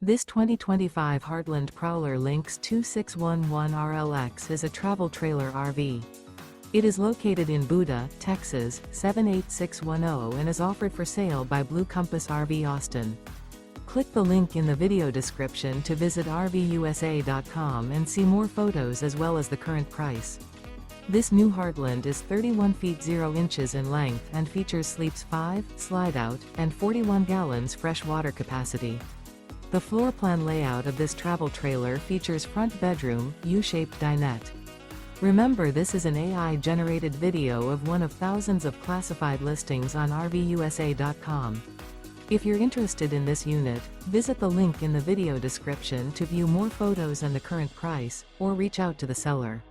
This 2025 Heartland Prowler Lynx 2611 RLX is a travel trailer RV. It is located in Buda, Texas, 78610 and is offered for sale by Blue Compass RV Austin. Click the link in the video description to visit RVUSA.com and see more photos as well as the current price. This new Heartland is 31 feet 0 inches in length and features sleeps 5, slide-out, and 41 gallons fresh water capacity. The floor plan layout of this travel trailer features front bedroom, U-shaped dinette. Remember, this is an AI-generated video of one of thousands of classified listings on RVUSA.com. If you're interested in this unit, visit the link in the video description to view more photos and the current price, or reach out to the seller.